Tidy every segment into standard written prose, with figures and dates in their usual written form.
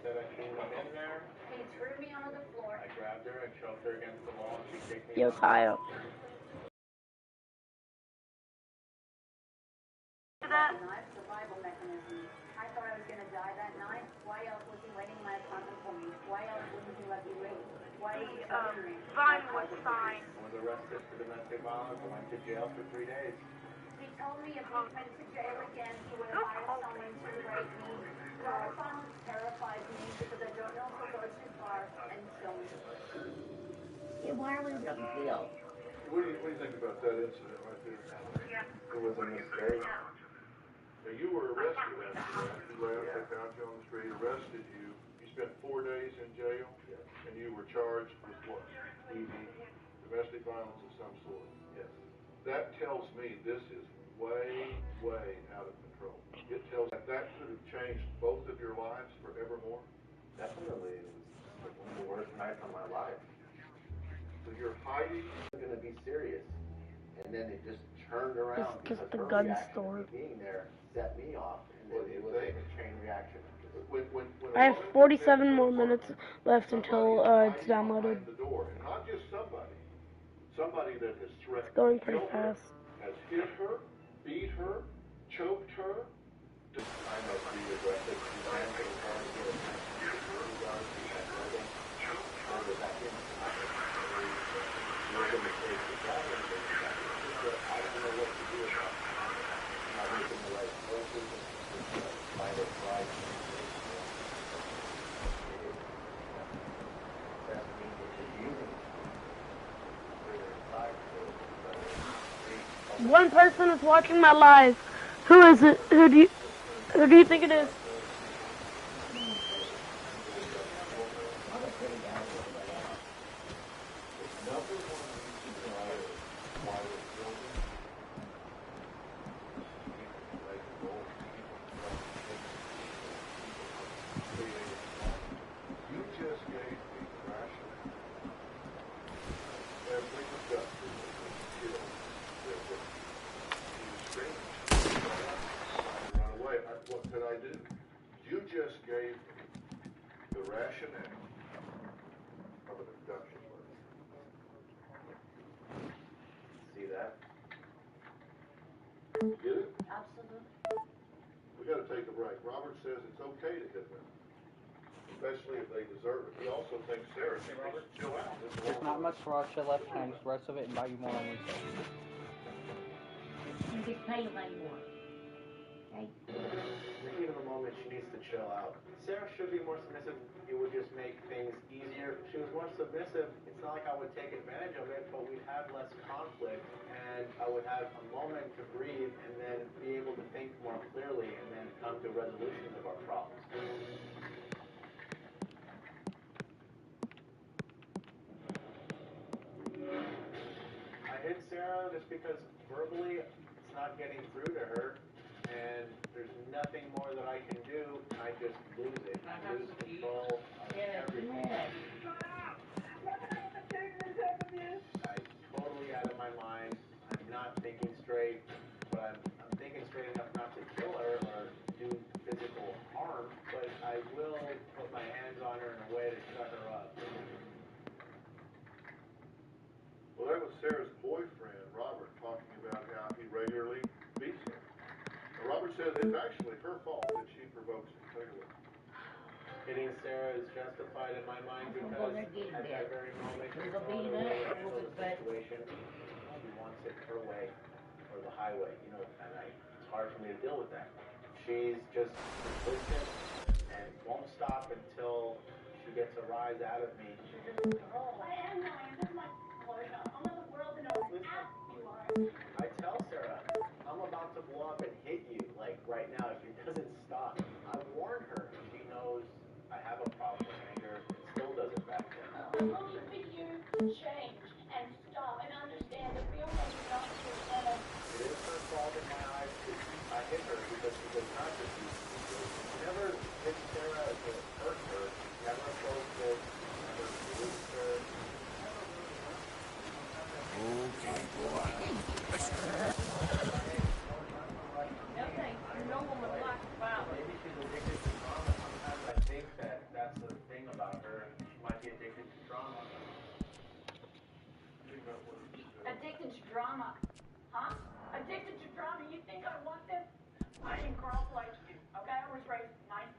said I shouldn't have been there. He threw me onto the floor. I grabbed her and shoved her against the wall, and she kicked me. Yo, Kyle. Survival mechanism. I thought I was going to die that night. Why else was he waiting in my apartment for me? Why else wouldn't he let me leave? Why was he torturing me? Vine was fine. I was arrested for domestic violence and went to jail for 3 days. He told me if he went to jail again, he would hire someone to rape me. Domestic violence terrifies me because I don't know if he'll go too far and kill me. Yeah, why are we a big deal? What do you think about that incident right there? It was a mistake. Now, you were arrested after that. You left, they found you on the street, arrested you. You spent 4 days in jail, and you were charged with what? Domestic violence of some sort. Yes. That tells me this is way, way out of control. It tells that could have changed both of your lives forevermore. Definitely. It was one of the worst nights of my life. So you're hiding. It was going to be serious. And then it just turned around. It's just the her gun reaction store. Being there set me off. And then it was like a chain reaction. When I have 47 more minutes left until it's downloaded. The door, and not just somebody that has threatened. It's going pretty killed her, fast. has hit her, beat her, choked her. I must be aggressive. He ran to the car and hit her. He guards, he had nothing. Turned her back in. He was a mistake. The problem is that I don't know what to do about it. I'm not making the right choices. Fight or flight. That means that you're using it. One person is watching my live. Who is it? Who do you think it is? What could I do? You just gave me the rationale of an abduction. See that? You get it? Absolutely. We got to take a break. Robert says it's okay to hit them, especially if they deserve it. He also thinks Sarah should go out. There's not much Russia left, and the rest of it invite you more on Wednesday. You get paid like more. Okay? The heat of the moment, she needs to chill out. Sarah should be more submissive. It would just make things easier. If she was more submissive, it's not like I would take advantage of it, but we'd have less conflict, and I would have a moment to breathe, and then be able to think more clearly, and then come to resolutions of our problems. I hit Sarah just because verbally it's not getting through to her, and there's nothing more that I can do, and I just lose it. I lose control of everything. I'm totally out of my mind. I'm not thinking straight, but I'm thinking straight enough not to kill her or do physical harm, but I will put my hands on her in a way to shut her up. Well, that was Sarah's boyfriend, Robert, talking about how he regularly beats her. Now, Robert says it's actually her fault that she provokes him. Take a look. Hitting Sarah is justified in my mind because at that very moment she saw the way to handle the situation. She wants it her way or the highway, and it's hard for me to deal with that. She's just persistent and won't stop until she gets a rise out of me. I tell Sarah, I'm about to blow up and hit you, like right now, if it doesn't stop. I warn her. She knows I have a problem with anger. It still doesn't back down. Only for you to change and stop and understand the real nature of your son. It is her fault in my eyes. I hit her because she does not defeat me. She never hit Sarah to hurt her. Never approached her. Never abused her. Okay, boy. Maybe she's addicted to trauma. Sometimes I think that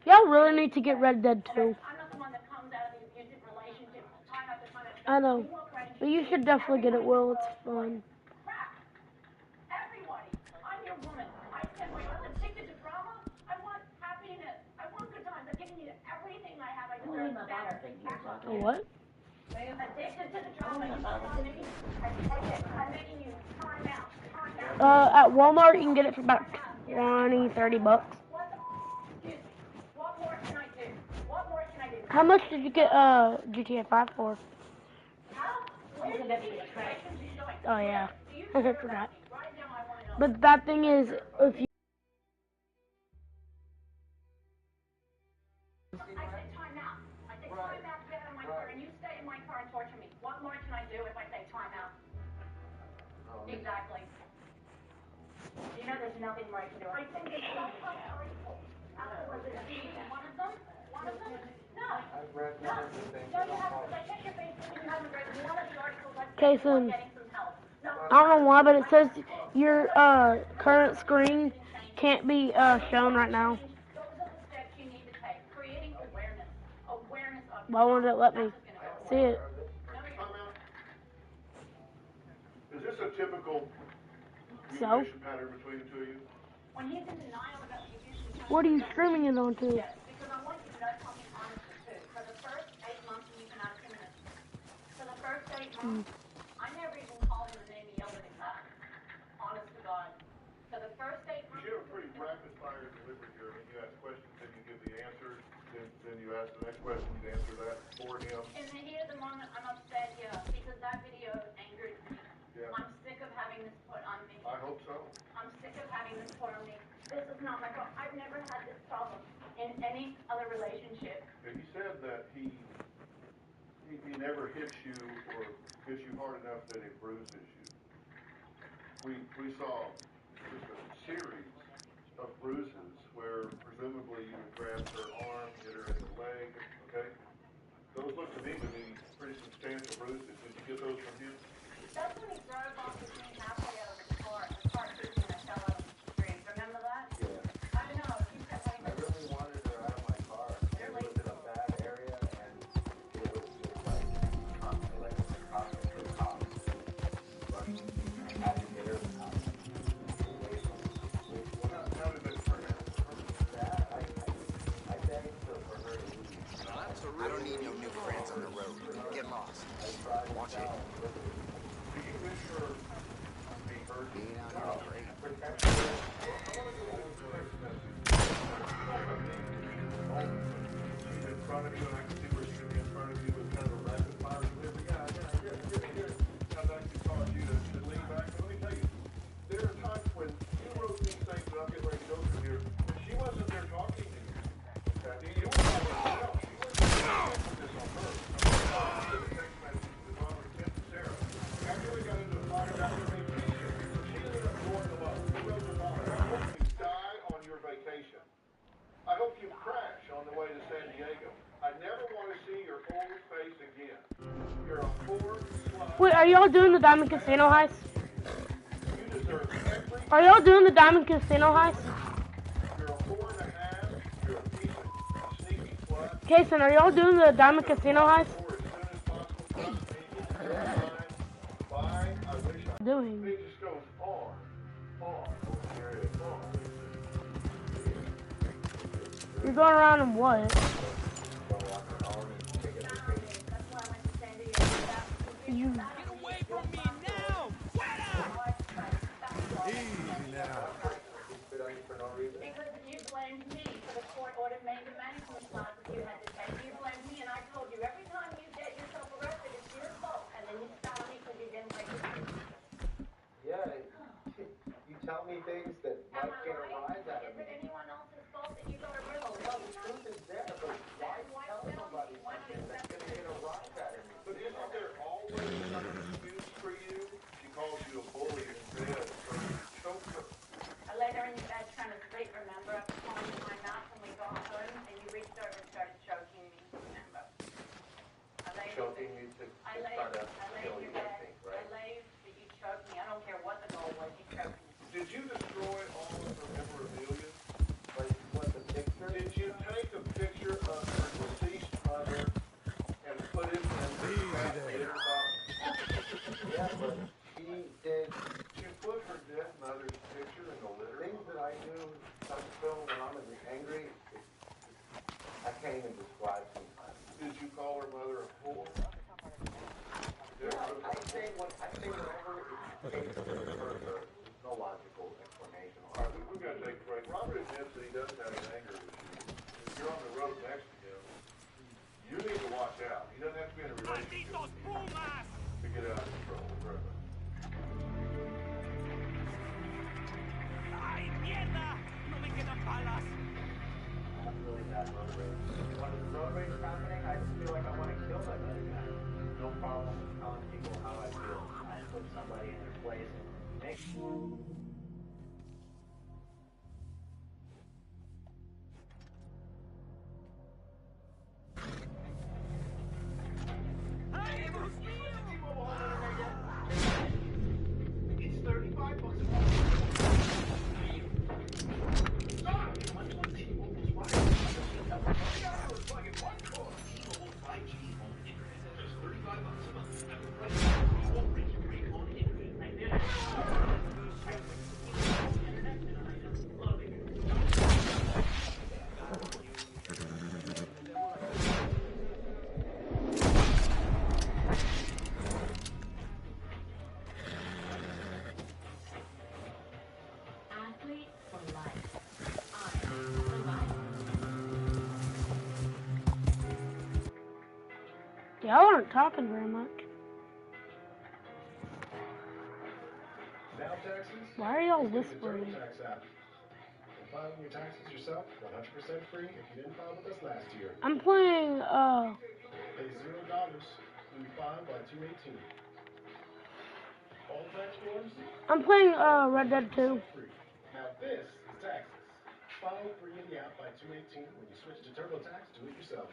Y'all really need to get Red Dead 2. I'm not the one that comes out of the abusive relationship time after time after I time. know. You walk around and But you should definitely get it, Will. It's fun. crap. Everybody. I'm your woman. I said, wait, I'm addicted to drama. I want happiness. I want good times. I'm giving you everything I have. I deserve better. A what? Addicted to the drama. You know what I mean? I'm making you time out. Time out. At Walmart, you can get it for about 20, 30 bucks. What the excuse me. What more can I do? What more can I do? How much did you get GTA 5 for? How? Where do you think the relationship's going? Oh yeah, Do you I care forgot. about me? Right now I want to know. But that thing is, if you I say time out. I say time out, get out of my car, and you stay in my car and torture me. What more can I do if I say time out? Exactly. You know there's nothing more I can do. I think it's so frustrating. Was it one of them? One of them? No. I've read No. one of the things. No, you haven't. I checked your Facebook and you haven't read one of the articles I've Jason, getting some help. No. I don't know why, but it says your current screen can't be shown right now. Those are the steps you need to take. Creating awareness. Awareness of Why won't it let me see it? Is this a typical So? communication pattern between the two of you? when he's in denial about the abuse and What are you streaming it onto? yes, because I want you to know something honestly too. For the first 8 months when you've been out of community, for the first 8 months, I never even called him the name he yelled at me back. Honest to God. For the first 8 months. You have a pretty rapid fire delivery here. I mean, you ask questions, then you give the answer, then you ask the next question, you answer that for him. In the heat of the moment, I'm upset, yeah, because that video angered me. Yeah. I'm sick of having this put on me. I hope so. I'm sick of having this put on me. This is not my fault. I've never had this problem in any other relationship. He said that he never hits you or hits you hard enough that it bruises you. We saw just a series of bruises where presumably you would grab her arm, hit her in the leg, okay? Those look to me to be pretty substantial bruises. Did you get those from him? That's when he drove off with me halfway out of the car kicking the hell out of the street. Remember that? Yeah. I know. He kept I like, really wanted her out of my car. It was in a bad area, and it was just like constantly like cops to cops. But I had to get her out. Away from me. How did that turn out? That, I begged for her to leave. I don't need no new friends on the road. Get lost. I tried to Watch tell it. her. Do you wish her be hurt? Being out here is great. Protect her. She's in front of you, and I can see where she's gonna be in front of you with kind of a rapid fire delivery. Yeah. How's that cause you to lean back? Let me tell you, there are times when you wrote these things, and I'm getting ready to go through here, and she wasn't there talking to you. Okay? You were talking to herself. She wasn't doing this on her. The text message that Robert sent to Sarah. After we got into a fight about your vacation, she ended up blowing them up. You wrote them all. I hope you die on your vacation. I hope you crash on the way to San Diego. I never want to see your old face again. You're a poor slut. Wait, are y'all doing the Diamond Casino heist? You deserve every. Are y'all doing the Diamond Casino heist? You're a 4.5. You're a piece of sneaky slut. Jason, are y'all doing the Diamond Casino heist? Or as soon as possible, trust me. You're fine. Bye. I wish I. Doing. It just goes on. Period. On. You're going around in what? that's why I went to San Diego. You. Get away from me now! Spit on you for no reason. Because you blamed me for the court-ordered major management classes you had to take. You blamed me, and I told you every time you get yourself arrested, it's your fault. And then you spat on me because you didn't take it. Yeah, you tell me things that Am might I get a right? rise out Is of me. it anyone else's fault that you got arrested? Well, the truth is there, but why tell somebody something that's going to get a rise out of me? But isn't there always some excuse for you? She calls you a bully in bed, so you choked her. I laid her in your bed trying to sleep, remember? After calling my mouth when we got home, and you reached over and started choking me, remember? I laid Choking you to I try laid to kill in you, your I bed. think, I right? laid, but you choked me. I don't care what the goal was, you choked me. Did you destroy all of her memorabilia? Like, what, the picture? Did you take a explain and describe sometimes. Did you call her mother a whore? I say whatever it takes to hurt her. There's no logical explanation. All right, we've got to take a break. Robert admits that he does have an anger issue. If you're on the road next to him, you need to watch out. He doesn't have to be in a relationship with you to get out of control. Remember. ¡Ay, mierda! ¡No me quedan balas! I have really bad road rage. When the road rage is happening, I just feel like I want to kill that other guy. No problem with telling people how I feel. I put somebody in their place and make Athlete for life. I for life. Y'all aren't talking very much. Now taxes? Why are y'all Let's get the whispering? TurboTax app. And filing your taxes yourself, 100% free if you didn't file with us last year. I'm playing, Pay $0 when you file by 2/18. All tax forms? Red Dead 2. Free. Now this is taxes. File free in the app by 2/18. When you switch to TurboTax, do it yourself.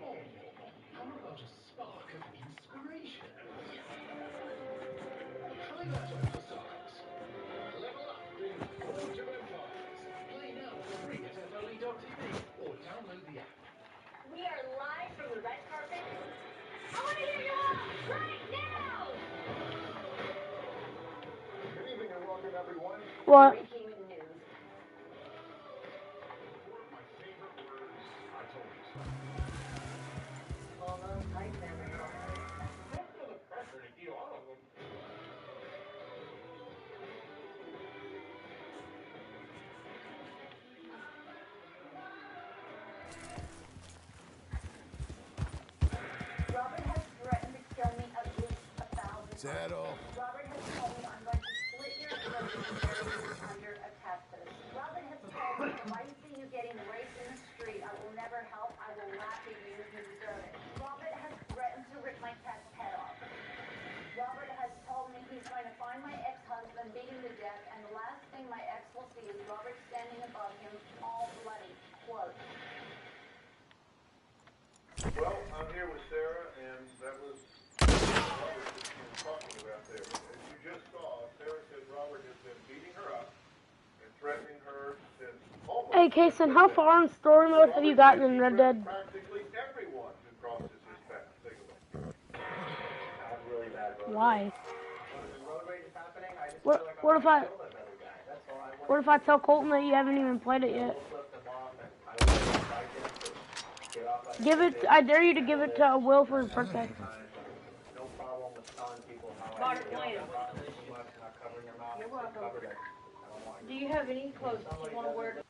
Oh, how about a spark of inspiration? Try that exercise. Level up in Forge of Empires. Play now for free at FLE.tv or download the app. We are live from the red carpet. I want to hear you all right now! Good evening and welcome, everyone. What? Breaking news. All those tight memories. Don't feel the pressure to eat all of them. Robert has threatened to kill me at least 1,000 times. Robert has told me I'm going to split your throat and bury you under a cactus. Robert has told me if I see you getting raped in the street, I will never help. I will laugh at you. You deserve it. Robert has threatened to rip my cat's head off. Robert has told me he's going to find my ex-husband beating to death, and the last thing my ex will see is Robert standing above him, all bloody. Quote. Well, I'm here with Sarah, and that was Robert that she was talking about there. As you just saw, Sarah said Robert has been beating her up and threatening her since almost... Hey, Kason, how far in story mode have you gotten in Red Dead? Practically everyone who crosses his path. Take a look. I have really bad road rage. Why? When the road rage is happening, I just What- feel like what I if want I- to kill that other guy. That's all I want. What if I tell Colton that you haven't even played it yet? We'll flip them off and I will invite them to get off like Give it, I dare you to give it to Will for his birthday. no problem with telling people how Mark I feel. Williams. Not covering your mouth. You're welcome. Covered it. I don't want Do you have any clothes you want to wear?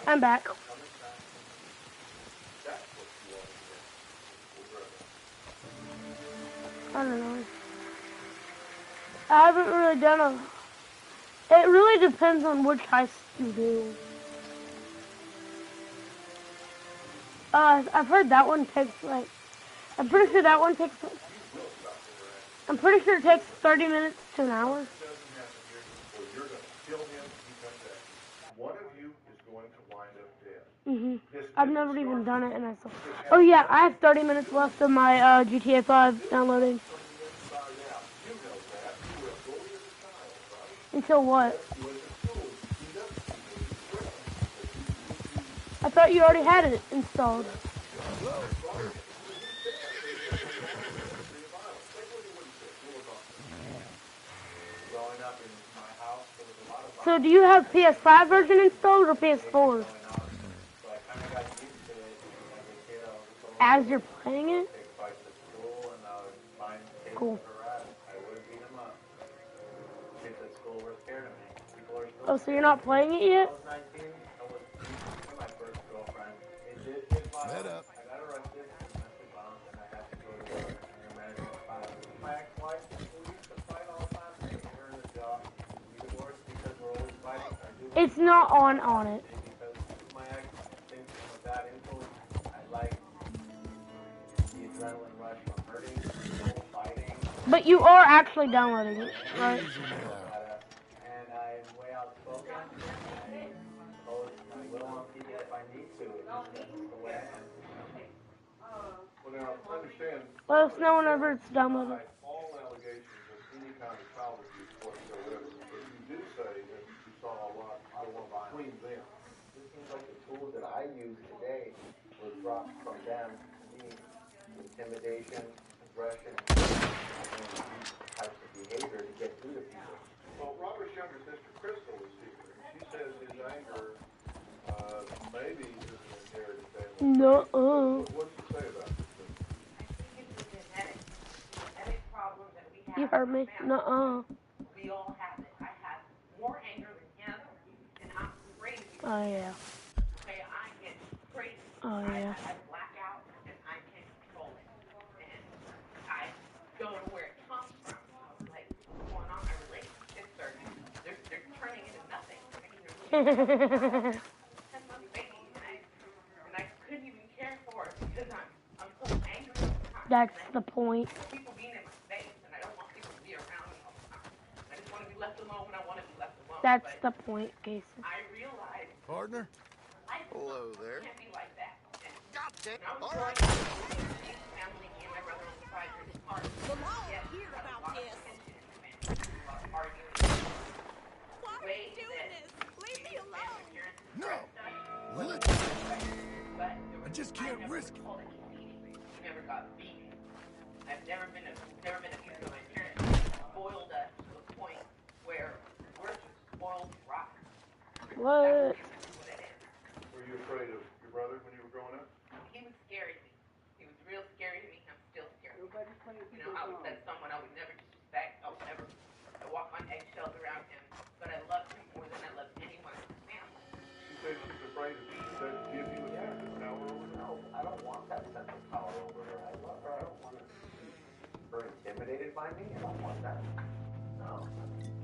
I'm back. I don't know. I haven't really done a... It really depends on which heist you do. I've heard that one takes like... I'm pretty sure that one takes... I'm pretty sure it takes 30 minutes to an hour. One of you is going to wind up dead. I've never even done it, and I saw. Oh yeah, I have 30 minutes left of my GTA 5 downloading. Until what? I thought you already had it installed. So do you have PS5 version installed or PS4? As you're playing it? Cool. Oh, so you're not playing it yet? Head up. It's not on it. But you are actually downloading it, right? And I'm way outspoken. I will on people if I need to. That's the way I am. Well, now, understand. Let us know whenever it's downloaded. All allegations of any kind of child abuse whatsoever. But you do say that you saw a lot between them. It seems like the tools that I use today were dropped from them to me. Intimidation, aggression, and these types of behavior to get through to people. Well, Robert's younger sister, Crystal, is here. She says his anger maybe is an inherited family. No. What do you say about this? You heard me? Nuh-uh. We all have it. I have more anger than him, and I'm crazy. Oh, yeah. Okay, I get crazy. Oh, yeah. I black out, and I can't control it. And I don't know where it comes from. Like, what's going on? My relationships are, they're turning into nothing. That's my baby, and I couldn't even care for it because I'm so angry all the time. That's the point. People being in my face, and I don't want people to be around me all the time. I just want to be left alone when I want to be left alone. That's but the point, Casey. I realize Partner? Hello there. can't be like that. God damn. And I was All growing right. up, me and family, me and my brother on the side of the park. Yes, hear had a about lot of this. tension in the family, a lot of arguing. Why are you doing this? Leave me alone. No. Let But I just can't risk it. we never got beaten. I've never been abused by my parents. Spoiled us to the point where we're just spoiled rotten. What? Were you afraid of your brother when you were growing up? He was scary to me. He was real scary to me. I'm still scared. You know, I was that someone I would never disrespect. I walk on eggshells around him, but I love him more than I love anyone in his family. She said she's afraid of you. Does that give you a sense of power over them? No, I don't want that sense of power over didn't find me, I don't want that. No.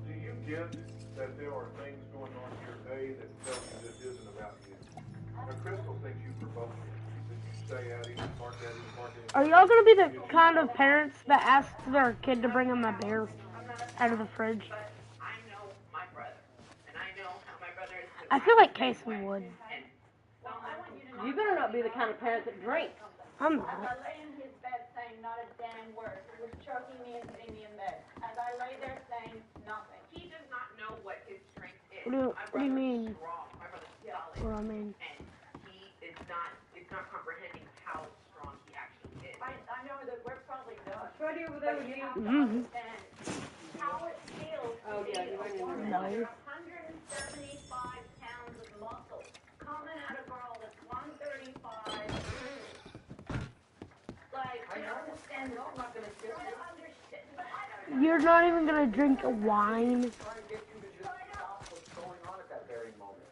Do you get that there are things going on in your day that tell you this isn't about you? Now, Crystal thinks you provoke it. That you stay at him, bark at him, bark at him. Are y'all gonna be the kind of parents that ask their kid to bring them a beer out of the fridge? But I know my brother, and I know how my brother is. I feel like Casey would. You better not be the kind of parent that drinks. I'm As not. I lay in his bed saying not a damn word, he was choking me and putting me in bed. As I lay there saying nothing. He does not know what his strength is. What do you mean? Strong. My brother's solid. What do I mean? And he is not comprehending how strong he actually is. I know that we're probably done. Right over there with you. Mm-hmm. Understand how it feels to Oh, yeah, be you a already woman know. with 175 pounds of muscle coming at a girl that's 135. Like, I understand. No, I'm not going to do it. You're not even gonna drink a wine. Trying to get you to just stop what's going on at that very moment.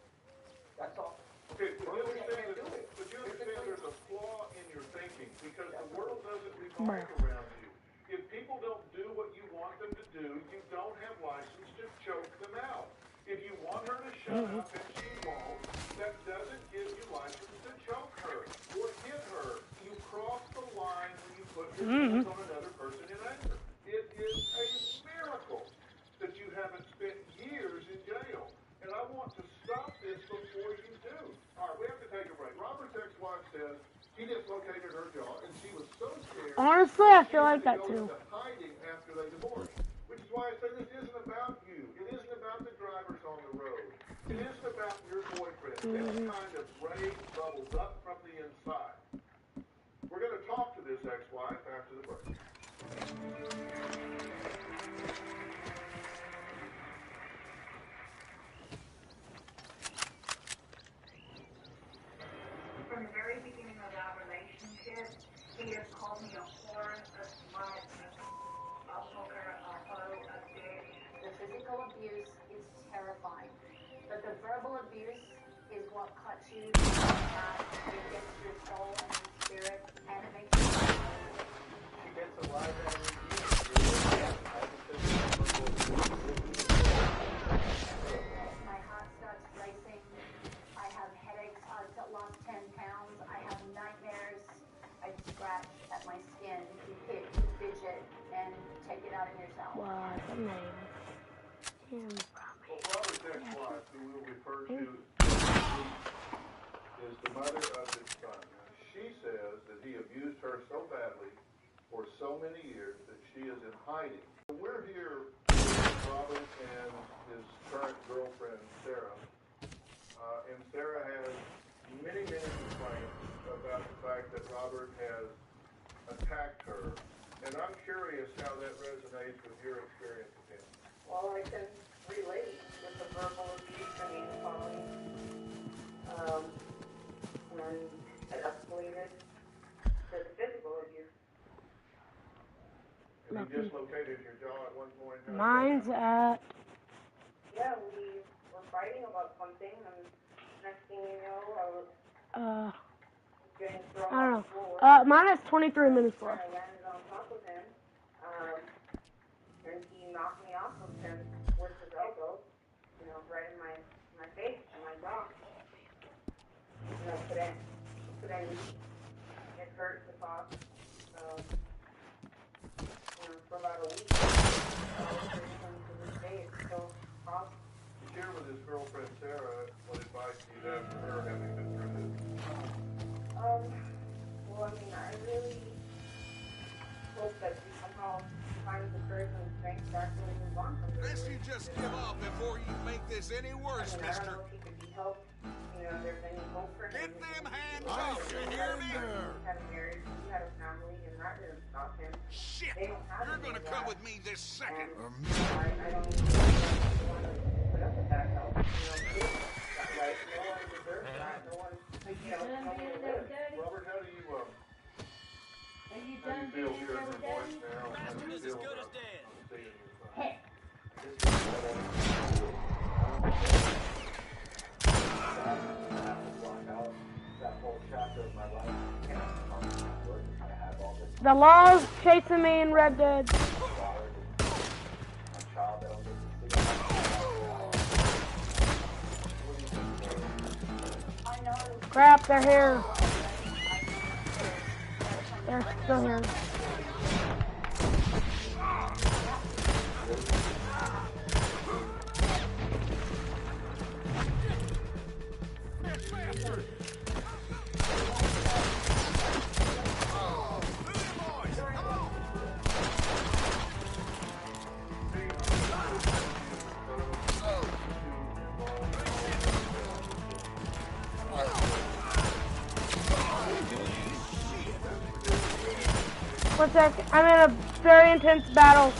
That's all. Okay, but you understand there's a flaw in your thinking because the world doesn't revolve around you. If people don't do what you want them to do, you don't have license to choke them out. If you want her to shut up and she won't, that doesn't give you license to choke her or hit her. You cross the line when you put your hands on another person in anger. It is a miracle that you haven't spent years in jail. And I want to stop this before you do. All right, we have to take a break. Robert's ex-wife says he dislocated her jaw and she was so scared. Honestly, I feel like that she too. had to go into hiding after they divorced. Which is why I say this isn't about you. It isn't about the drivers on the road. It isn't about your boyfriend. This kind of rage bubbles up from the inside. We're going to talk to this ex-wife after the break. From the very beginning of our relationship, he has called me a whore, a slut, a hooker, a hoe, a bitch. The physical abuse is terrifying, but the verbal abuse is what cuts you to the heart. It gets your soul and your spirit, and it makes you She gets a lot of energy. my heart starts racing. I have headaches. I've lost 10 pounds. I have nightmares. I scratch at my skin. You hit, you fidget, and take it out on yourself. What's the name? Well, Robert's ex-wife, who we'll refer to is the mother of his son. She says that he abused her so badly for so many years that she is in hiding. We're here with Robert and his current girlfriend, Sarah. And Sarah has many, many complaints about the fact that Robert has attacked her. And I'm curious how that resonates with your experience with him. Well, I can relate with the verbal abuse and the calling. And it escalated to the physical abuse. And he dislocated your jaw at one point. Mine's at. Yeah, we were fighting about something, and next thing you know, I was getting thrown I don't off the floor. know. Mine has 23 minutes And left. I landed on top of him, and he knocked me off of him with his elbow, right in my face and my jaw. And I couldn't it hurt to talk. For about a week, to this day, it's still tough. Share with his girlfriend Sarah what advice you have for her having been through this. Well, I mean, I really hope that she somehow finds the courage and strength to actually move on from this. Best you just give up before you make this any worse, I don't mister. know if she could be helped. If there's any hope for him. Get them hands off, you hear me? He had a marriage, he had a family, and that didn't stop him. Shit! They don't have You're any gonna of come that. with me this second. I don't even want to put up with that help. That life, no one deserves that. No one, no one will live. Robert, how do you feel hearing her voice now? How do you feel about seeing your son? That whole chapter of my life, I have all this The law's chasing me in Red Dead. Crap, they're here. They're still here. One sec, I'm in a very intense battle.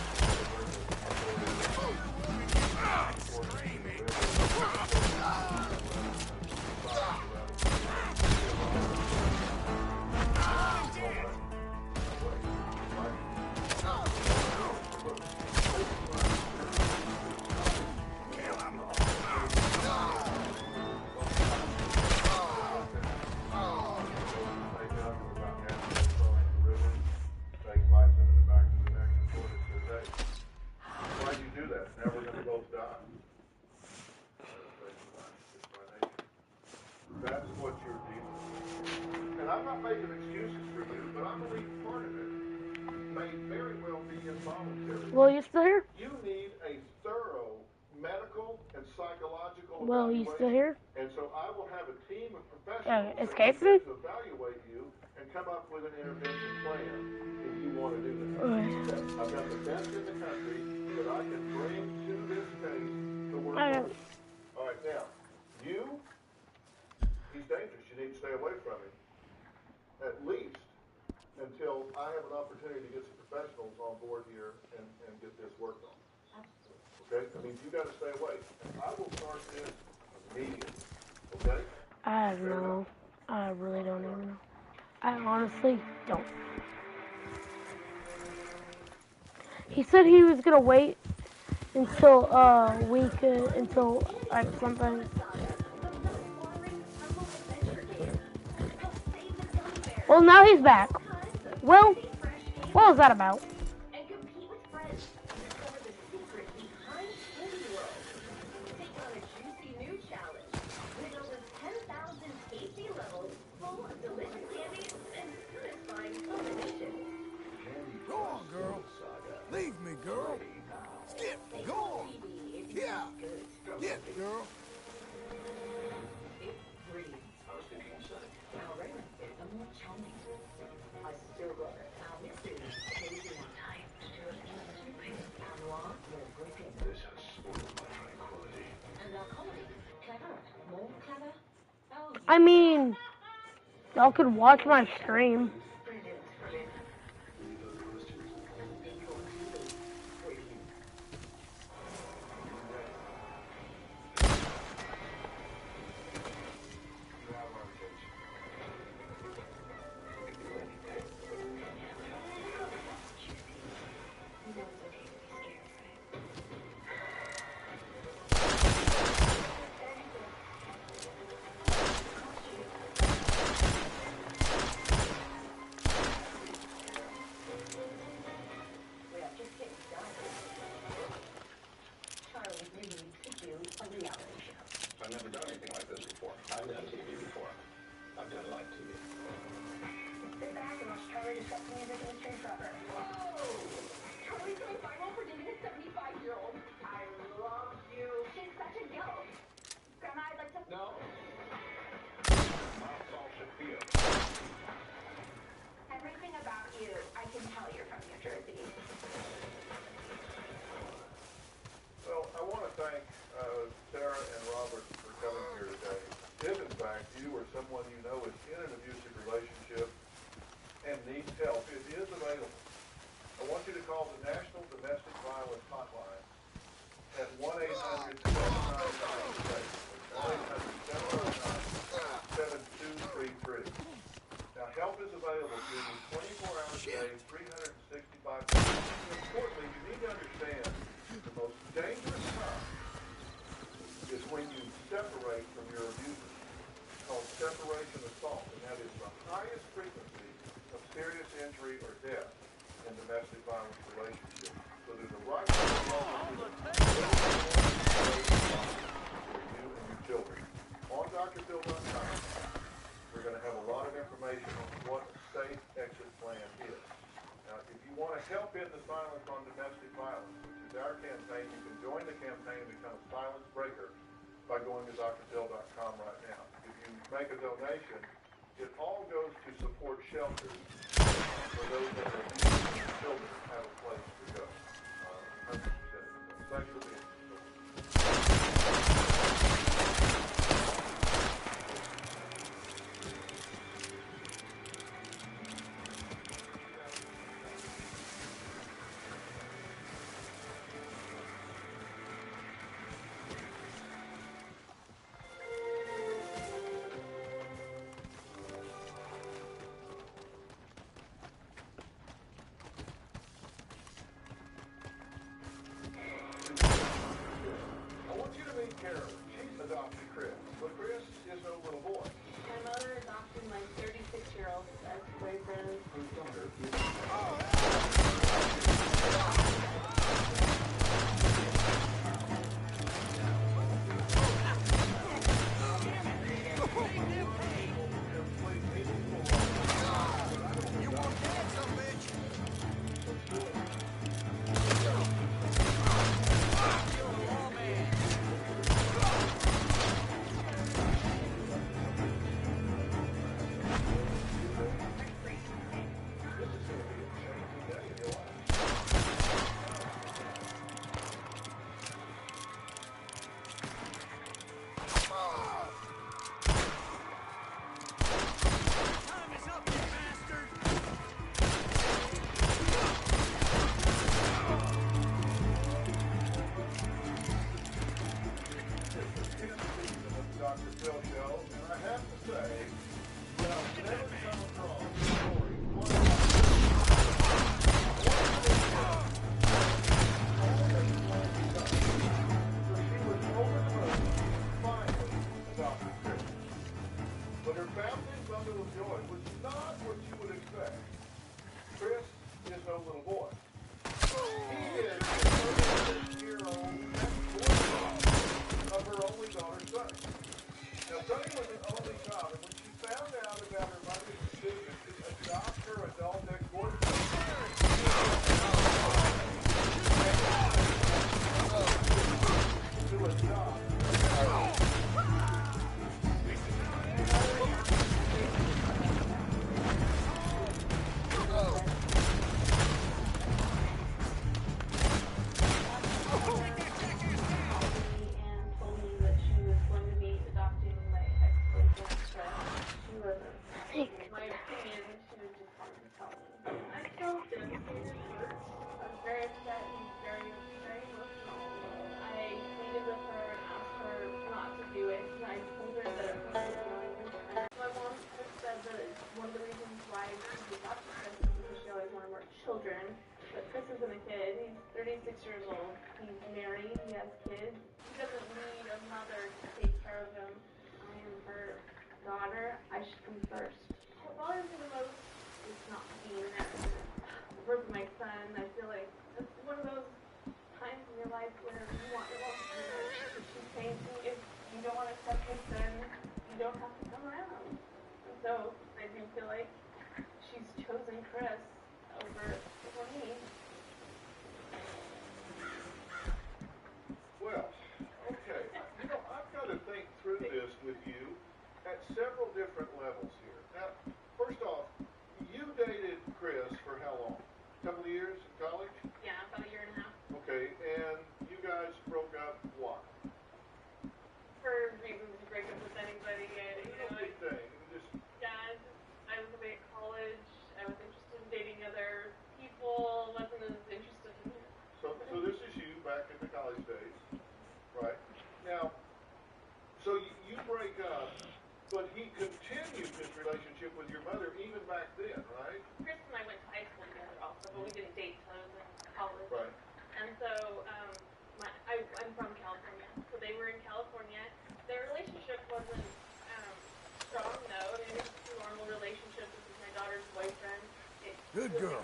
That's what you're dealing with. And I'm not making excuses for you, but I believe part of it may very well be involuntary. Will, you still here? You need a thorough medical and psychological Will, you still here? And so I will have a team of professionals escaping? to evaluate you and come up with an intervention plan if you want to do that. I've got the best in the country that I can bring to this case to work with. All right, now, he's dangerous. You need to stay away from him, at least until I have an opportunity to get some professionals on board here and get this worked on. Okay? I mean, you got to stay away. I will start this immediately. Okay? I don't know. I really don't even know. I honestly don't. He said he was gonna wait until until like something. Well, now he's back. Well, what was that about? And compete with friends. Discover the secret behind Candy World. Take on a juicy new challenge with over 10,000 tasty levels full of delicious candies and satisfying combinations. Go on, girl. Leave me, girl. Skip, go on. Yeah. Get, girl. I mean, y'all could watch my stream. I've never done anything like this before. I've done TV before. I've done live TV. Sit back and watch Charlie discuss music industry forever. Whoa! Charlie's going viral for dating a 75-year-old. I love you. She's such a dope. Grandma, I'd like to... No. Mouth all Sophia. Everything about you, I can tell you're from New Jersey. Well, I want to thank Sarah and Robert for coming here today. If, in fact, you or someone you know is in an abusive relationship and needs help, it is available. I want you to call the National Domestic Violence Hotline at 1-800-799-7233. Now, help is available to you 24 hours a day, 365 days. Importantly, you need to understand the most dangerous time is when you separate from your abuser. It's called separation assault, and that is the highest frequency of serious injury or death in domestic violence relationships. So there's a right to for you and your children. On drphil.com, a lot of information on what a safe exit plan is. Now, if you want to help end the silence on domestic violence, which is our campaign, you can join the campaign and become a silence breaker by going to drphil.com right now. If you make a donation, it all goes to support shelters for those that are abused children have a place to go. 100%. Thanks for being here. Carolyn, she's adopted Chris, but Chris is no little boy. My mother adopted my 36-year-old ex-boyfriend. Whose daughter is... You want that, son of a bitch? Children, but Chris isn't a kid. He's 36 years old. He's married. He has kids. He doesn't need a mother to take care of him. I am her daughter. I should come first. What bothers me the most is not being there. The birth of my son, I feel like it's one of those times in your life where you want your mom to be. She's saying to me, if you don't want to accept this, then you don't have to come around. And so I do feel like she's chosen Chris over me. Well, okay. You know, I've got to think through this with you at several different levels here. Now, first off, you dated Chris for how long? A couple of years in college? Yeah, about a year and a half. Okay, and you guys broke up what? For reasons to break up with anybody. Big thing. Just... Yeah, I was away at college. I was interested in dating other people. Wasn't as interested in him. So this is you back in the college days, right? Now, so you break up, but he continued his relationship with your mother even back then, right? Chris and I went to high school together also, but we didn't date till I was in college. Right. And so, I'm from California, so they were in California. Their relationship wasn't strong, no. I mean, it was a normal relationship. This is my daughter's boyfriend. Good girl.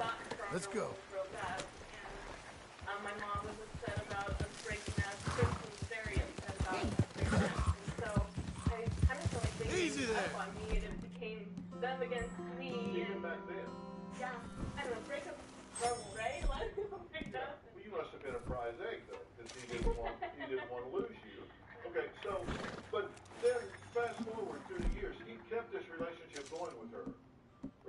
Let's go. And my mom was upset about us breaking up. Chris was very upset about us breaking up. And so I kind of felt like they gave up on me, and it became them against me. Even back then. Yeah, I don't know, breakup struggle, right? A lot of people break up. Well, you must have been a prize egg, though, because he didn't want to lose you. Okay, so, but then fast forward through the years, he kept this relationship going with her.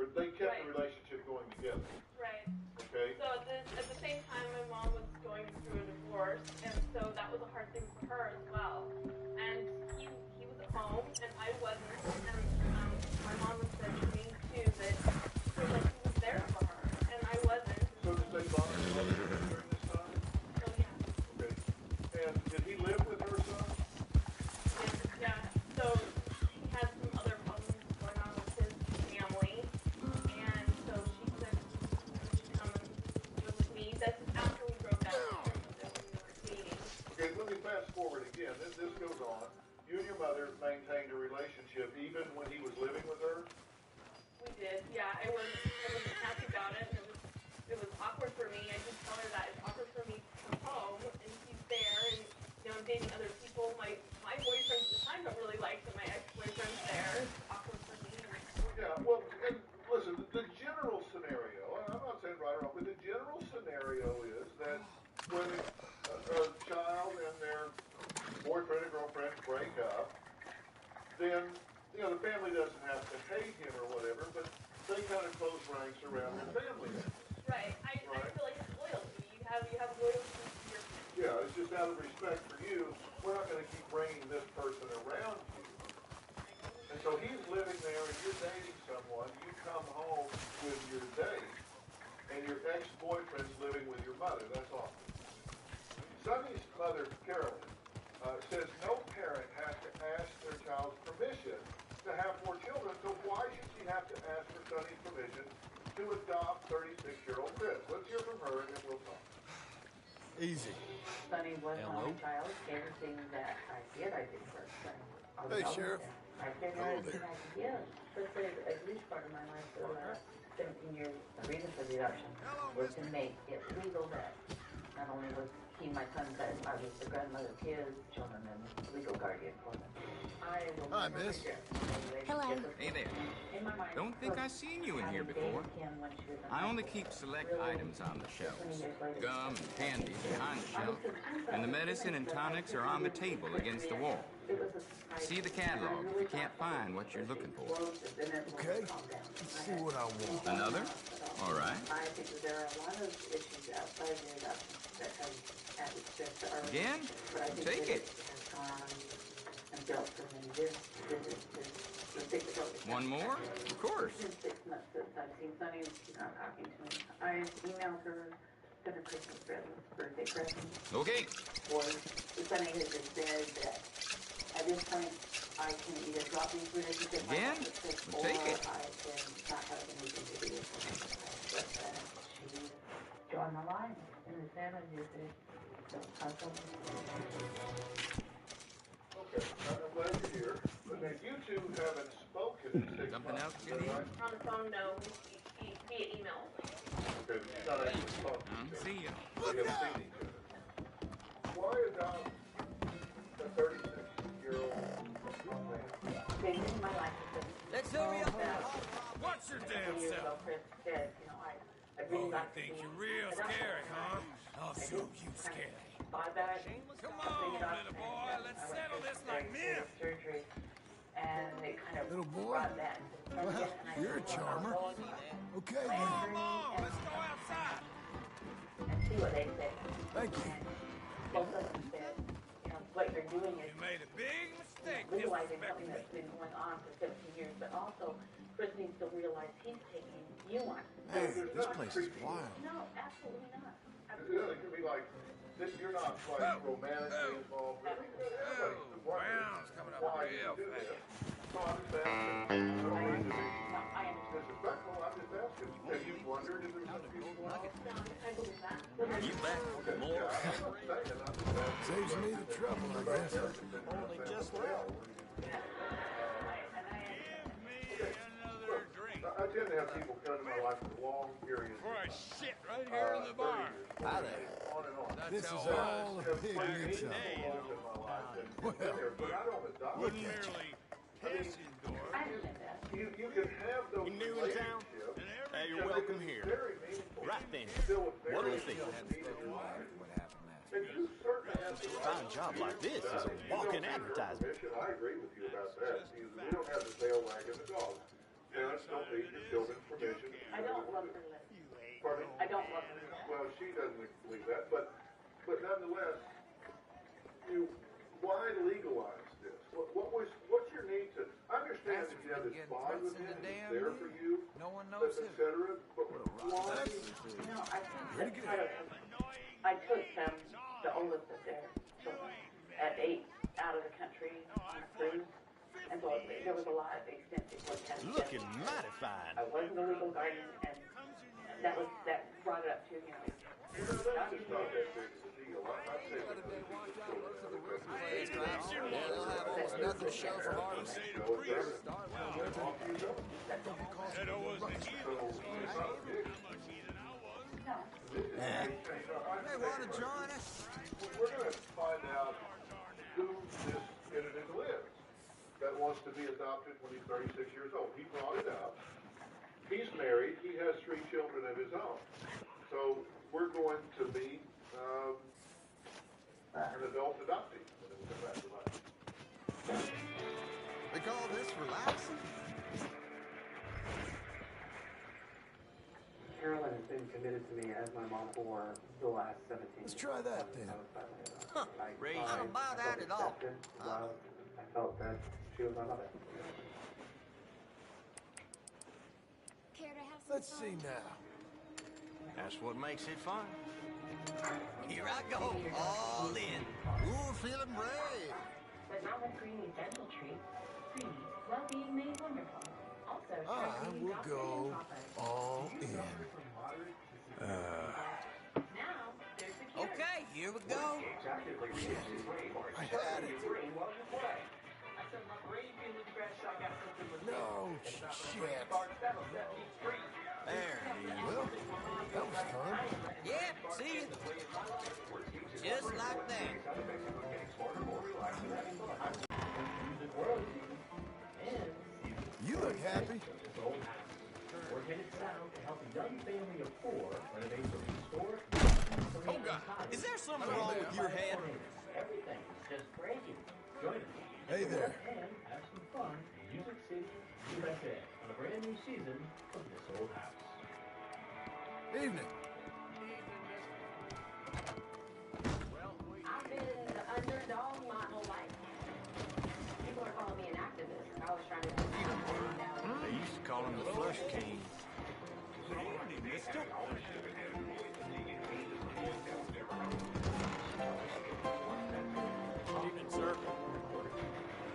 Or they kept the relationship going together. Right. Okay? So at the same time, my mom was going through a divorce, and so that was a hard thing for her as well. And he was at home, and I wasn't. And my mom had said to me too that he was there for her, and I wasn't. So did they bond together during this time? So yeah. Okay. And did he live with her son? Yeah. So he had some other problems going on with his family, and so she said she come and live with me. That's after we broke up when we were dating. Okay, let me fast forward again. This goes on. You and your mother maintained a relationship even when he was living with her? We did, yeah. I wasn't happy about it, and it was awkward for me. I just tell her that it's awkward for me to come home and he's there, and I'm dating other people. My boyfriends at the time don't really like that my ex-boyfriend's there. It's awkward for me. Yeah, well, and listen, the general scenario, I'm not saying right or wrong, but the general scenario is that when a child and their boyfriend or girlfriend break up, then, the family doesn't have to hate him or whatever, but they kind of close ranks around their family members. Right. I feel like it's loyalty. You have loyalty to your family. Yeah, it's just out of respect for you, we're not going to keep bringing this person around you. And so he's living there and you're dating someone, you come home with your date, and your ex-boyfriend's living with your mother. That's awful. Sonny's mother, Carolyn, says no parent has to ask their child's permission to have 4 children, so why should she have to ask for Sonny's permission to adopt 36-year-old Chris? Let's hear from her and then we'll talk. Easy. Sonny was my child. Everything that I did for Sonny. Hey, Sheriff. I did everything I could give. Let's say at least part of my life for the last 17 years, the reason for the adoption was to make it legal that not only was he my son, but I was the grandmother of his children and legal guardian for them. Hi, miss. Hello. Hey there. Don't think I've seen you in here before. I only keep select items on the shelves. Gum and candy behind the shelf. And the medicine and tonics are on the table against the wall. See the catalog if you can't find what you're looking for. Okay, let's see what I want. Another? All right. I think that there are a lot of issues outside the adoption that have added stress to our Again? Take it. And built for many visits to One more? Of course. It's been 6 months since I've seen Sonny and she's not talking to me. I emailed her, sent her Christmas presents, birthday presents. Okay. Or Sonny has just said that at this point I can either drop these relationships Again? or Take it. I can not have anything to do with her. But she joined the line in the family visit. So I told her. Okay, I'm glad you're here. But now you two haven't spoken in 6 Something months. else you need? On the phone, no. Via email. Okay, but you're not actually talking. See you. So you haven't seen each other. Why adopt a 36-year-old man? They knew my life was Let's hurry up now. What's your damn self? I really Oh, like you think to you're real scary, huh? I'll show you scary. Come on, little boy, let's settle this like men. Surgery, and they kind of Little boy? brought that. Well, you're a charmer. Okay, then. Come on, let's go outside. And see what they say. Thank you. Both of them said, what you're doing is You made a big mistake, legalizing Mr. something that's been going on for 17 years, but also Chris needs to realize he's taking you on. Hey, this place is wild. No, absolutely not. It could be like, you're not like romantically involved with it. Brown's coming up Why real you do this? fast. So I'm just asking. I don't mean to be disrespectful. I'm just asking. Have you wondered if there's some people out? You bet. Okay, More. yeah, I'm not saying. I'm just asking. Saves me the trouble, I guess. Only just left. I tend to have people come to my life for long periods. For a shit right here in the bar. Hi there. On and on. This is how all a pig needs Well, Well, but I don't adopt. Wouldn't merely I understand that. You can have those You new in town? relationships. Hey, you're welcome here. Very meaningful. Right then. Still a What'll very it feel? What happened last And you certainly have to A fine job like this is a walking advertisement. I agree with you about that. We don't have the tail wagging the dog. Parents don't need your children's permission. I don't love her list. Pardon? I don't love her list. Well, she doesn't believe that, but nonetheless, why legalize this? What's your need to? I understand that you have this bond with him, and he's there for you, No one knows et him. cetera, but why? No, I think that part of I took the oldest of their children at 8 out of the country on a cruise, and so there was a lot of extensive work had to be done. Looking mighty fine. I wasn't a legal guardian, and that brought it up to, you know. That's just not that big of a deal. I'd say that There's nothing to show for artists. Hey, want to join us? We're going to find out who this individual is that wants to be adopted when he's 36 years old. He brought it up. He's married. He has 3 children of his own. So we're going to meet an adult adoptee when we come back to life. They call this relaxing? Carolyn has been committed to me as my mom for the last 17 years. Let's try that then. Huh. I don't buy that at all. I felt that she was my mother. Let's see now. That's what makes it fun. Here I go, all in. Ooh, feeling brave. But not with Creamy dental treats. Creamy, well-being made wonderful. Also, I will go all in. Now, there's the carrot. Okay, here we go. I had it. No shit. There. Well, that was fun. Yeah, see you. Just like that. You look happy. We're headed south to help a young family of 4 renovate the store. Oh, God. Is there something wrong with your head? Everything's just great. Join us. Hey there. And have some fun in Music City, USA on a brand new season of This Old House. Evening. I've been the underdog my whole life. People are calling me an activist. I was trying to They used to call him the Flush King. Evening, sir.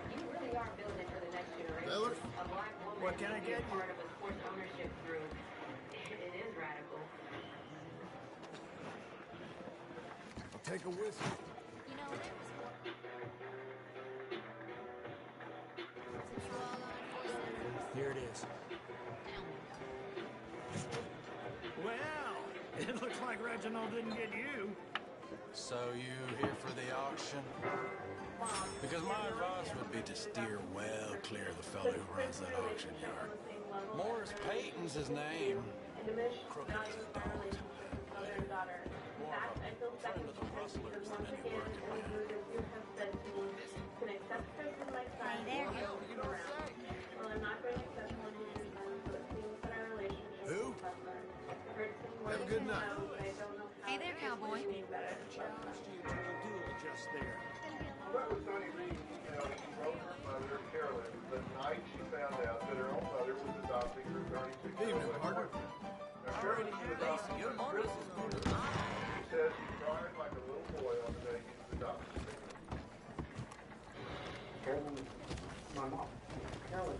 You really are building for the next generation. Miller? A black woman What can I get you? part of a sports ownership group. It is radical. I'll take a whiskey. You know, there was one. Since you're all on voice, Here it is. Well, it looks like Reginald didn't get you. So you here for the auction? Because my advice would be to steer well clear of the fellow who runs that auction yard. Morris Payton's his name. Crooked as a dog. More of a friend of the rustlers than any working man. Hey there, girl. Well, I'm not going to accept one of your sons, but it seems that our relationship Who? is tougher. Have a good night. Hey there, cowboy. Just there. That was Sonny Reed, she wrote her mother, Carolyn, the night she found out that her own mother was adopting her 36-year-old partner. Now, Carolyn was adopting Your her Morris is going to lie. She says she cried like a little boy on the day he was adopted. Carolyn, my mom. Carolyn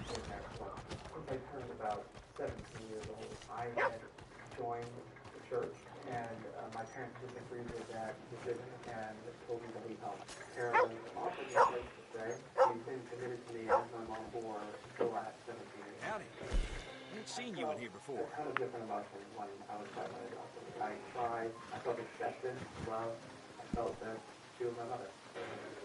since I turned about 17 years old. I had joined the church, and my parents disagreed with that decision and told me to leave home. Carolyn offered me a place to stay. She's been committed to me as my mom for the last 17 years. Howdy. Ain't seen you in here before. A ton of different emotions when I was by my adopted. I cried. I felt accepted, loved. I felt that she was my mother.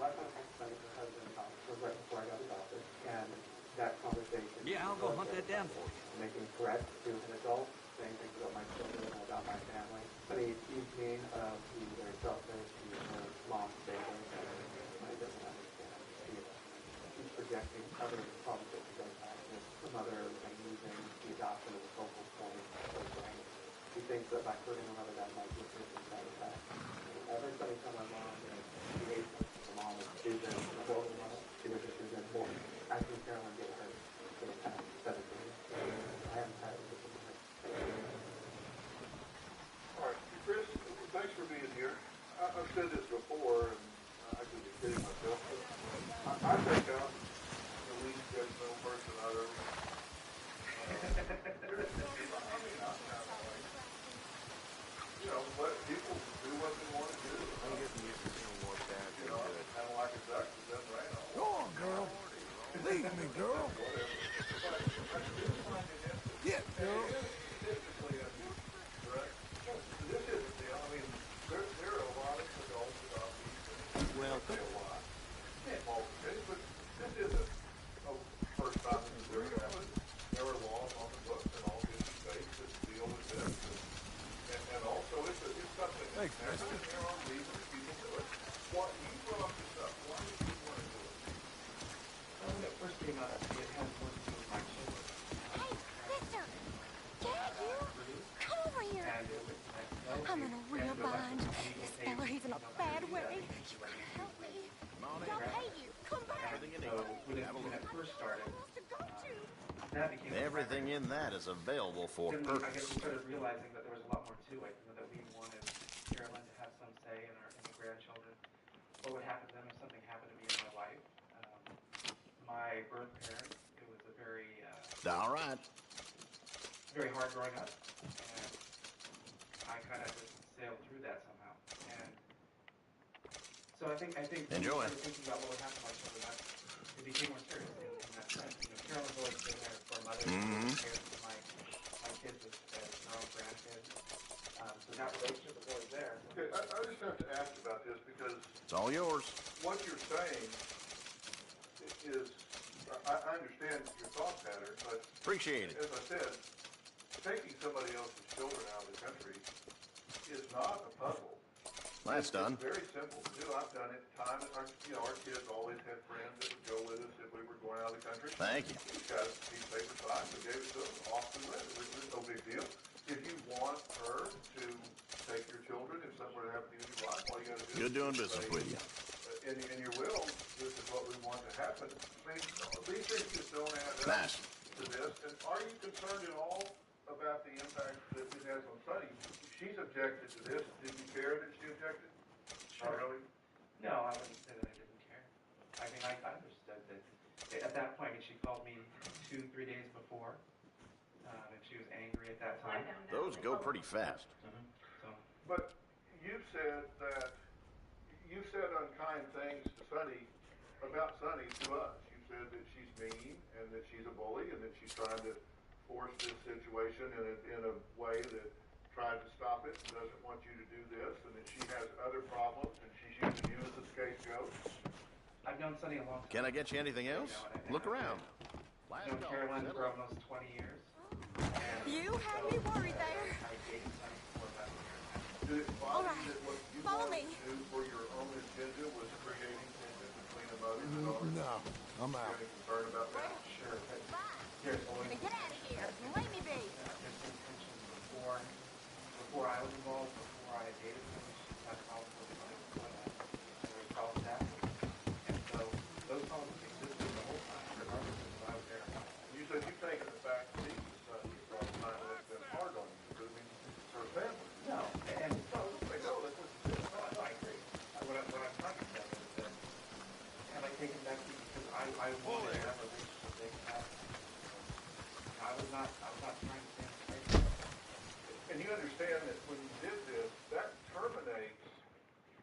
Last time I spent with her husband, was right before I got adopted, and that conversation. Yeah, I'll go hunt that down for you. Making threats to an adult, saying things about my children and about my family. But he accused me of being very selfish, he's her mom's favorite, and I doesn't understand. He's projecting other problems that she does have with her mother and using the adoption as a focal point for things. He thinks that by hurting her mother that might give her some satisfaction. Everybody tell my mom that she hates her. Her mom is Susan, a horrible mother. She was a Susan Boy. I think Carolyn get hurt for the past 7 years. I haven't had it with her. All right, Chris, thanks for being here. I've said this before, and I could be kidding myself, but I think I'm the least judgmental person I've ever met. Let people do what they want to do. I'm getting used to seeing more bad. Kind of like a duck that doesn't rain on. Go on, girl. Leave me, girl. Get, girl. Well, Thanks, mister. When it first came out, it had more to do with my children. Hey, mister! Dad, you? Come over here. I'm in a real bind. This fella, he's in a bad way. You gotta help me. I'll pay you. Come back. So when it first started, that became Everything in that is available for I purpose. guess we started realizing that there was a lot more to it, that we wanted Carolyn to have some say in the grandchildren. What would happen to them if something happened to me and my wife? My birth parents, it was a very, All right. very hard growing up, and I kind of just sailed through that somehow. And so I think Enjoy. when we started thinking about what would happen to my children, it became more serious in that sense. Carolyn's always been there for my mother, cares for my kids as her own grandkids. So that relationship was always there. Okay, I just have to ask about this because It's all yours. what you're saying is, I understand your thought pattern, but Appreciate it. as I said, taking somebody else's children out of the country is not a puzzle. That's done. It's very simple to do. I've done it time and our kids always had friends that would go with us if we were going out of the country. Thank you. We got a piece of paper signed, we gave it to them, off we went. It was no big deal. If you want her to take your children, if something were to happen to you in your life, all you got to do Good is doing business say, with you. in your will, this is what we want to happen. I mean, these things just don't add up Nice. to this. And are you concerned at all about the impact that it has on Sunny? She's objected to this. Did you care that she objected? Sure. Not really? No, I wouldn't say that I didn't care. I mean, I understood that at that point, she called me 2-3 days before, and she was angry at that time. Those go pretty fast. So, But you've said unkind things to Sunny, about Sunny to us. You said that she's mean and that she's a bully and that she's trying to force this situation in a way that tried to stop it and doesn't want you to do this, and that she has other problems and she's using you as a scapegoat. I've known Sunny a long time. Can I get you anything else? You know, Look around. I've known Carolyn for almost 20 years. You had me worried there. I dated Sunny for about a year. Did it All bother right. you that what you Follow wanted me. to do for your own agenda was creating tension between the mother and daughter? No, I'm out. Any concern about that? Sure, but Bye. there's always Now get out of here. Leave me be. there's been tension before I was involved, before I dated Sunny. She's had problems with Sunny before that. There were problems after. And so those problems existed the whole time, regardless of if I was there or not. You said you've taken the back seat to Sunny for a time and it's been hard on you, because I mean, her family. No, and No, that's what you said. no, I agree. What I'm talking about is that have I taken back seat because I wanted to have a relationship they could have. I was not trying to stand straight. And you understand that when you did this, that terminates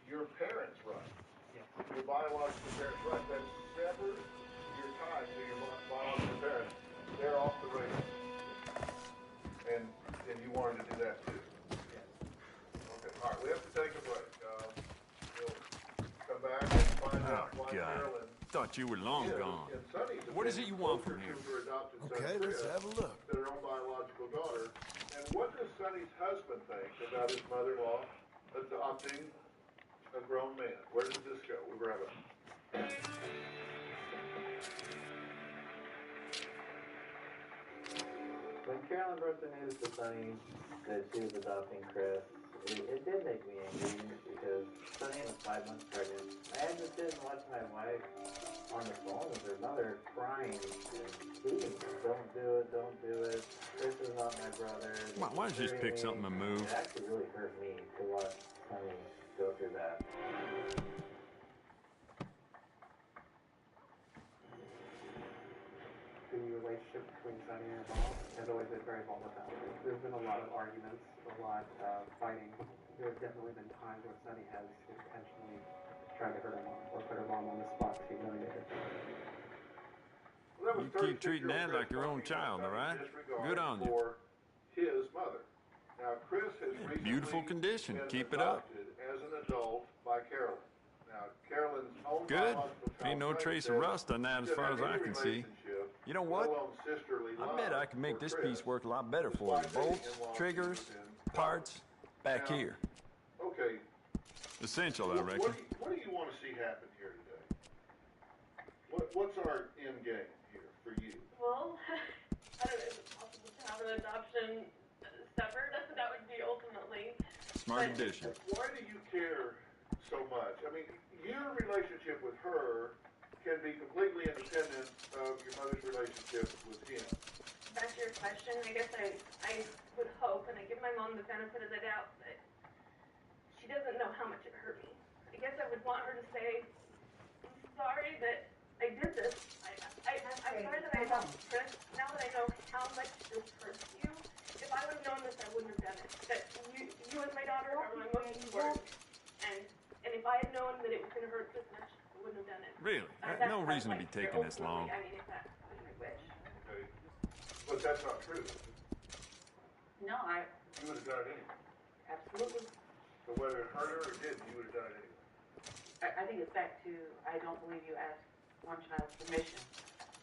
your parents' right. Yes. Your biological parents' right. That severs your ties to your biological parents. They're off the rails. And you wanted to do that too. Yes. Okay, all right, we have to take a break. We'll come back and find out why God. Carolyn thought you were long gone. What is it you want from here? Okay, let's have a look. Their own biological daughter. And what does Sonny's husband think about his mother-in-law adopting a grown man? Where does this go? We were having... When Carolyn broke the news to Sonny that she was adopting Chris, it did make me angry because Sonny was 5 months pregnant. I had to sit and watch my wife on the phone with her mother crying and pleading, don't do it, don't do it. Chris is not my brother. Why don't you just pick something and move? It actually really hurt me to watch Sonny go through that. The relationship between Sonny and her mom has always been very volatile. There's been a lot of arguments, a lot of fighting. There's definitely been times where Sonny has intentionally tried to hurt her mom or put her mom on the spot to humiliate her. You keep treating that like your own child, all right? Good on you. His mother. Now, Chris has recently Beautiful condition. been Keep it up. adopted as an adult by Carolyn. Now, Carolyn's own Good. biological child Ain't no trace of rust on that as far as I can see. You know what? I bet I can make this piece work a lot better for you. Bolts, triggers, parts, back here. Okay. Essential, I reckon. What do you want to see happen here today? What's our end game here for you? Well, I don't know if it's possible to have an adoption severed. That would be ultimately. Smart addition. Why do you care so much? I mean, your relationship with her can be completely independent of your mother's relationship with him. Back to your question, I guess I would hope, and I give my mom the benefit of the doubt, that she doesn't know how much it hurt me. I guess I would want her to say, I'm sorry that I did this. I'm sorry that I adopted Chris. Now that I know how much this hurts you, if I would have known this, I wouldn't have done it. That you as my daughter are my most important. And if I had known that it was going to hurt this much, I wouldn't have done it. Really? No reason to be taking this long. I mean, if that was my wish. Okay. But that's not true. No, You would have done it anyway. absolutely. So whether it hurt her or didn't, you would have done it anyway. I think it's back to, I don't believe you asked one child's permission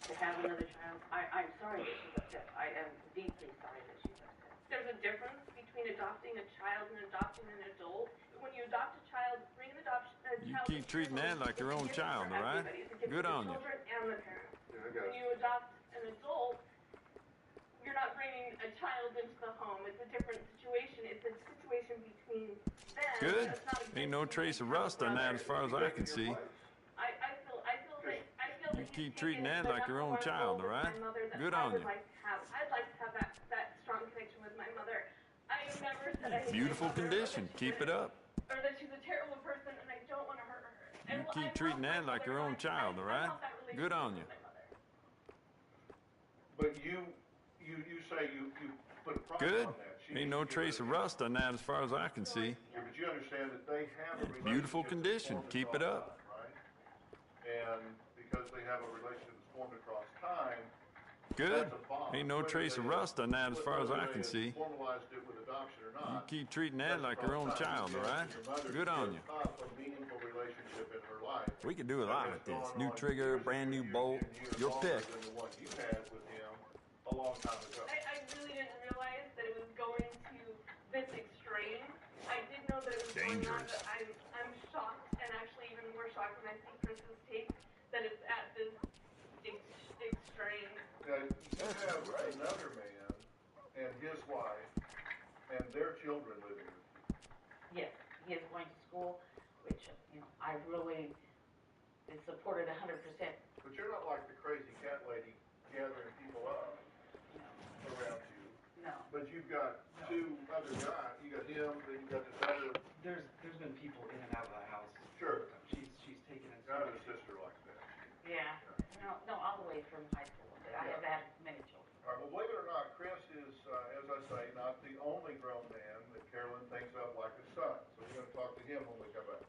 to have another child. I'm sorry that she's upset. I am deeply sorry that she's upset. There's a difference between adopting a child and adopting an adult. When you adopt a child, bring an adoption. You keep treating that like your own child, all right? Good on you. Children and the parents. Yeah, I got When you adopt an adult, you're not bringing a child into the home. It's a different situation. It's a situation between them. Good. It's not Ain't no trace of rust on that as far as I can see. I feel that You keep treating that like your own child, all right? Good on you. I'd like to have that strong connection with my mother. I never said I hated Beautiful my mother, condition. Keep it up. or that she's a terrible person, and I don't want to hurt her. You keep treating that like your own child, all right? Good on you. But you say you put a price Good. on that. Ain't no trace of rust on that as far as I can see. Yeah, but you understand that they have a relationship. Beautiful condition. that's Keep formed it across up. time, right? And because they have a relationship that's formed across time, Good. that's a bond. Ain't no Whether trace they of rust on that as far as I whether can they see. formalized it with adoption or You not. keep treating that like your own child, all right? Good on you. A meaningful relationship in her life. We could do a lot with this. New trigger, brand new bolt. Your pick. Than the one you had with him a long time ago. I really didn't realize that it was going to this extreme. I did know that it was Dangerous. going on, but I'm shocked, and actually even more shocked when I see Chris's tape, that it's at this extreme. Now, you have another man and his wife and their children living with you. Yes, he is going to school, which, I really supported 100%. But you're not like the crazy cat lady gathering people up around you. No. But you've got two other guys. You got him, then you got this other. There's been people in and out of the house. Sure. She's taken it. Got a sister like that. Yeah. No, all the way from high school. I have had many children. All right, well, believe it or not, Chris is, as I say, not the only grown man that Carolyn thinks of like a son. So we're going to talk to him when we come back.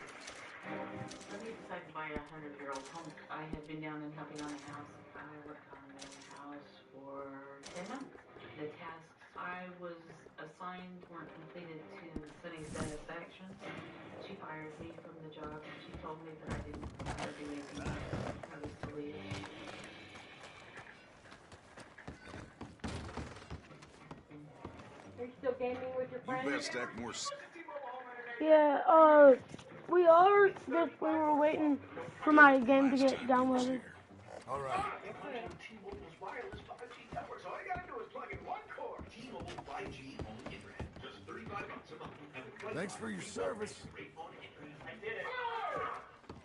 When we decided to buy a 100-year-old home, I had been down and helping on the house. I worked on the house for 10 months. The tasks I was assigned weren't completed to setting satisfaction. She fired me from the job and she told me that I didn't want to do anything. I was to leave. Are you still gaming with your friends? You better stack more. Yeah, we are, just we were waiting for my game to get downloaded. All right. T-Mobile's wireless 5G network, so all you gotta do is plug in one cord. T-Mobile 5G on the internet, just $35 a month. Thanks for your service. I did it.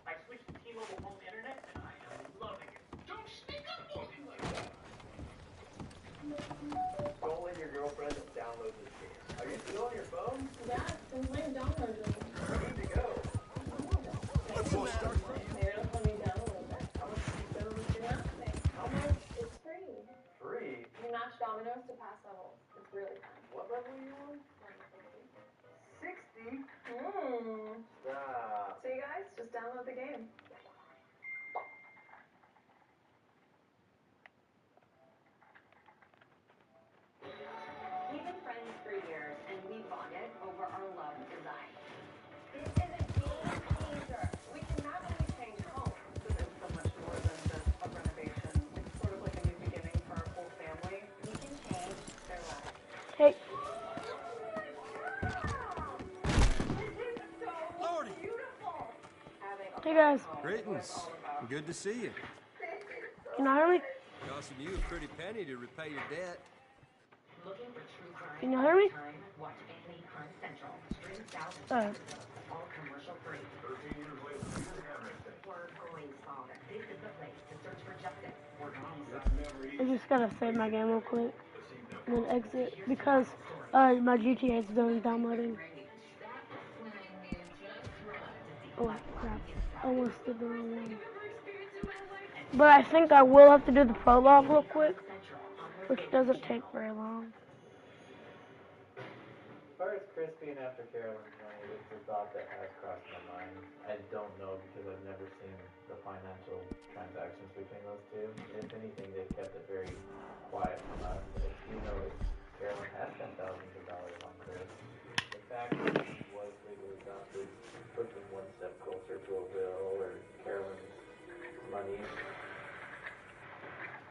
I switched to T-Mobile home internet, and I am loving it. Don't sneak up on me like that. Don't let your girlfriend download this game. Are you still on your phone? Yeah, since when downloaded it? Good to go. Let's all start fresh. It'll let me download that. How much is it? How much? It's free. Free? You match dominoes to pass levels. It's really fun. What level are you on? 60? Stop. So you guys, just download the game. We've been friends for years, and we bonded over our love of design. This is a game changer. We can not only change homes, But it's so much more than just a renovation. It's sort of like a new beginning for our whole family. we can change their lives. Hey, Lordy! hey guys, Greetings. Good to see you. can you hear me? Costing you a pretty penny to repay your debt. Looking for true crime Can you hear me? time, watch Anthony Crime Central. Stream thousands of all commercial free. 13 years later, you didn't have anything. We're going to solve it. This is the place to search for justice. I just gotta save my game real quick and then exit because my GTA is done downloading. Oh crap, I almost did the wrong one. But I think I will have to do the prologue real quick, which doesn't take very long. As far as Crispy and After Carolyn's money, it's a thought that has crossed my mind. I don't know because I've never seen the financial transactions between those two. If anything, they've kept it very quiet from us. If you notice, Carolyn has spent thousands of dollars on Chris. The fact that he was legally adopted puts him one step closer to a will or Carolyn's money